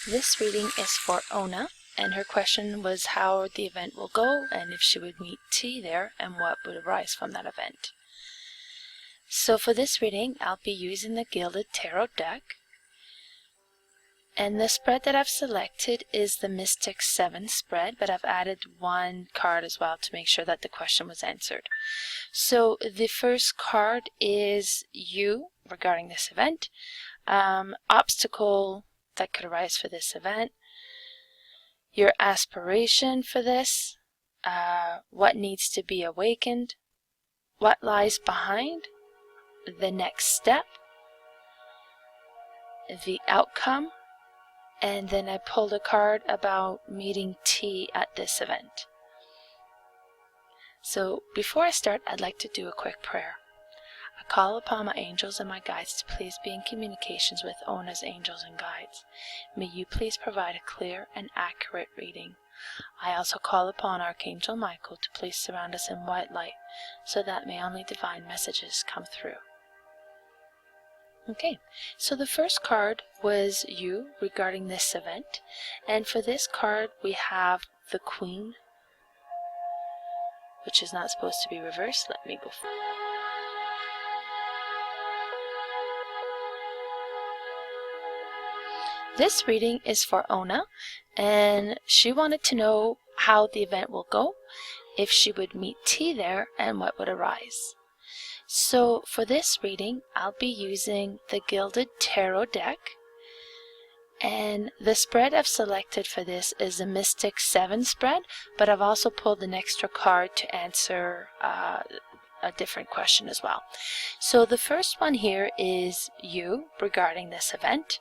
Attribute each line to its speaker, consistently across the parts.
Speaker 1: This reading is for Ona, and her question was how the event will go and if she would meet T there and what would arise from that event. So for this reading, I'll be using the Gilded Tarot deck. And the spread that I've selected is the Mystic 7 spread, but I've added one card as well to make sure that the question was answered. So the first card is you regarding this event, obstacle that could arise for this event, your aspiration for this, what needs to be awakened, what lies behind, the next step, the outcome, and then I pulled a card about meeting T at this event. So before I start, I'd like to do a quick prayer. I call upon my angels and my guides to please be in communications with Ona's angels and guides. May you please provide a clear and accurate reading. I also call upon Archangel Michael to please surround us in white light so that may only divine messages come through. Okay, so the first card was you regarding this event, and for this card we have the Queen, which is not supposed to be reversed. Let me go. This reading is for Ona, and she wanted to know how the event will go, if she would meet T there, and what would arise. So for this reading, I'll be using the Gilded Tarot deck, and the spread I've selected for this is the Mystic 7 spread, but I've also pulled an extra card to answer a different question as well. So the first one here is you regarding this event,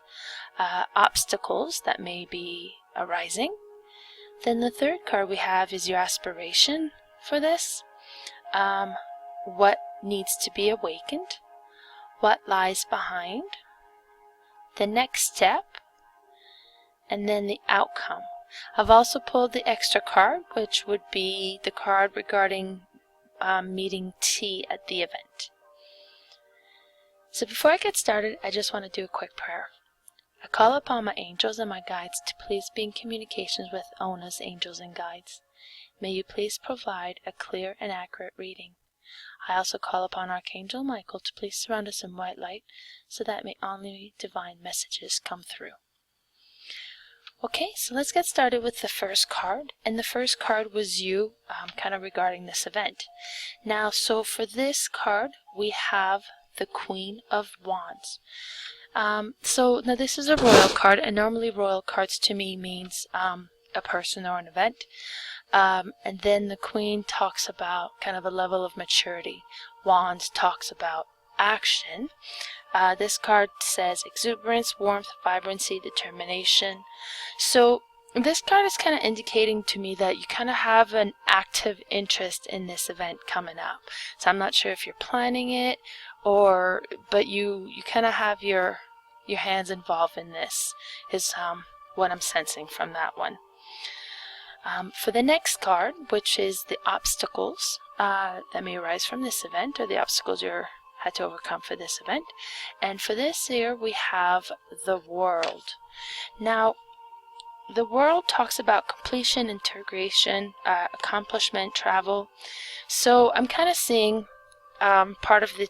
Speaker 1: obstacles that may be arising. Then the third card we have is your aspiration for this, what needs to be awakened, what lies behind, the next step, and then the outcome. I've also pulled the extra card, which would be the card regarding meeting T at the event. So before I get started, I just want to do a quick prayer. I call upon my angels and my guides to please be in communications with Ona's angels and guides. May you please provide a clear and accurate reading. I also call upon Archangel Michael to please surround us in white light so that may only divine messages come through. Okay, so let's get started with the first card, and the first card was you, kind of regarding this event. Now, so for this card, we have the Queen of Wands. So now this is a royal card, and normally royal cards to me means a person or an event. And then the Queen talks about kind of a level of maturity. Wands talks about action. This card says exuberance, warmth, vibrancy, determination. So this card is kind of indicating to me that you kind of have an active interest in this event coming up. So I'm not sure if you're planning it but you kind of have your hands involved in this is what I'm sensing from that one. For the next card, which is the obstacles that may arise from this event, or the obstacles you had to overcome for this event. And for this here, we have the World. Now, the World talks about completion, integration, accomplishment, travel. So I'm kind of seeing part of the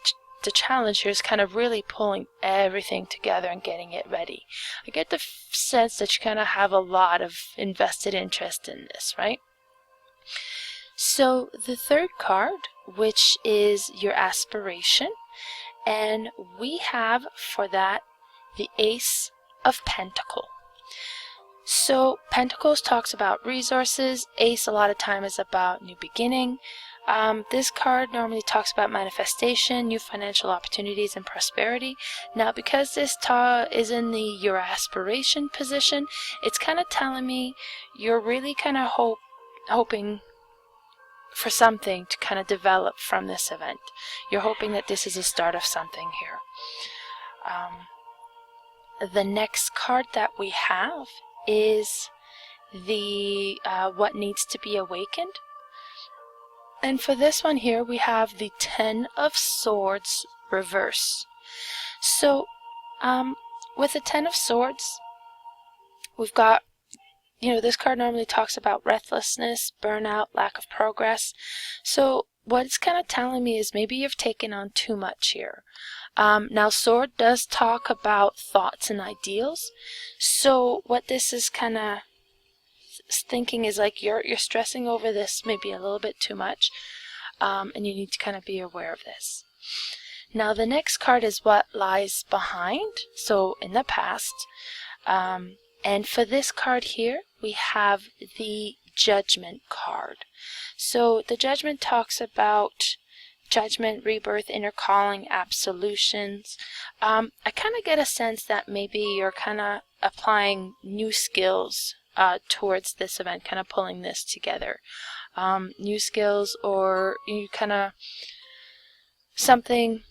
Speaker 1: challenge here is kind of really pulling everything together and getting it ready. I get the sense that you kind of have a lot of invested interest in this, right? So the third card, which is your aspiration, and we have for that the Ace of Pentacles. So Pentacles talks about resources. Ace a lot of time is about new beginning. This card normally talks about manifestation, new financial opportunities, and prosperity. Now, because this is in the your aspiration position, it's kind of telling me you're really kind of hoping for something to kind of develop from this event. You're hoping that this is the start of something here. The next card that we have is the what needs to be awakened. And for this one here, we have the Ten of Swords reverse. So with the Ten of Swords, we've got, this card normally talks about restlessness, burnout, lack of progress. So what it's kind of telling me is maybe you've taken on too much here. Now, Sword does talk about thoughts and ideals. So what this is kind of thinking is like you're stressing over this maybe a little bit too much, and you need to kind of be aware of this. Now, the next card is what lies behind, so in the past. And for this card here, we have the Judgment card. So the Judgment talks about judgment, rebirth, inner calling, absolutions. I kind of get a sense that maybe you're kind of applying new skills towards this event, kind of pulling this together. New skills, or you kind of something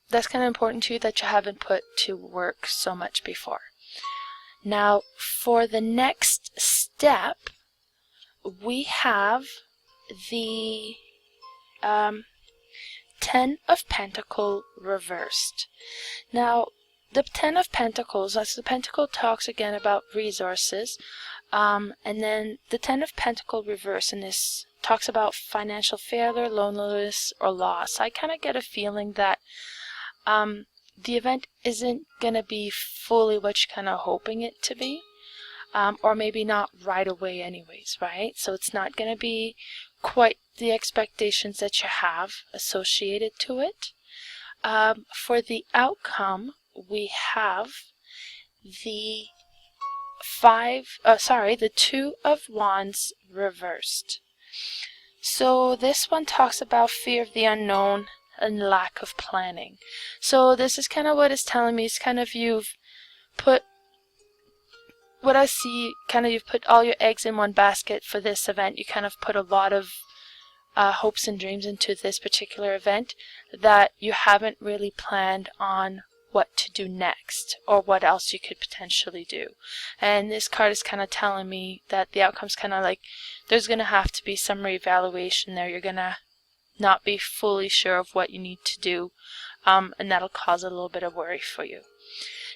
Speaker 1: that's kind of important to you that you haven't put to work so much before. Now, for the next step, we have the 10 of Pentacles reversed. Now, the 10 of Pentacles, as the Pentacle talks again about resources, and then the 10 of Pentacles reversed in this talks about financial failure, loneliness, or loss. I kind of get a feeling that the event isn't going to be fully what you're kind of hoping it to be, or maybe not right away anyways, right? So it's not going to be quite the expectations that you have associated to it. For the outcome, we have the the 2 of Wands reversed. So this one talks about fear of the unknown and lack of planning. So this is kind of what it's telling me. It's kind of you've put, what I see, kind of you've put all your eggs in one basket for this event. You kind of put a lot of hopes and dreams into this particular event that you haven't really planned on what to do next or what else you could potentially do. And this card is kind of telling me that the outcome's kind of like there's going to have to be some reevaluation there. You're going to not be fully sure of what you need to do, and that'll cause a little bit of worry for you.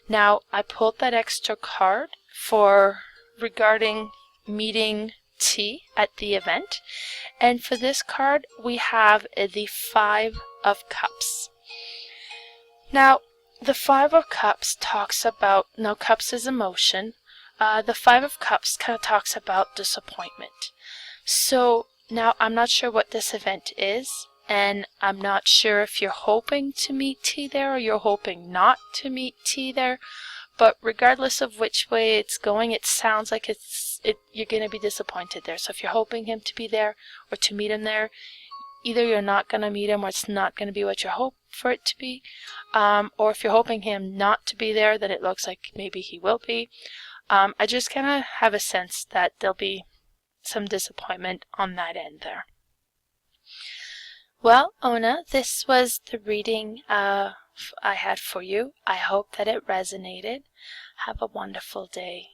Speaker 1: Now, I pulled that extra card for regarding meeting T at the event, and for this card we have the 5 of Cups. Now, the 5 of Cups talks about, now Cups is emotion, the 5 of Cups kind of talks about disappointment. So now I'm not sure what this event is, and I'm not sure if you're hoping to meet T there or you're hoping not to meet T there, but regardless of which way it's going, it sounds like you're going to be disappointed there. So if you're hoping him to be there or to meet him there, either you're not going to meet him or it's not going to be what you hope for it to be, or if you're hoping him not to be there, then it looks like maybe he will be. I just kind of have a sense that there'll be some disappointment on that end there. Well, Ona, this was the reading I had for you. I hope that it resonated. Have a wonderful day.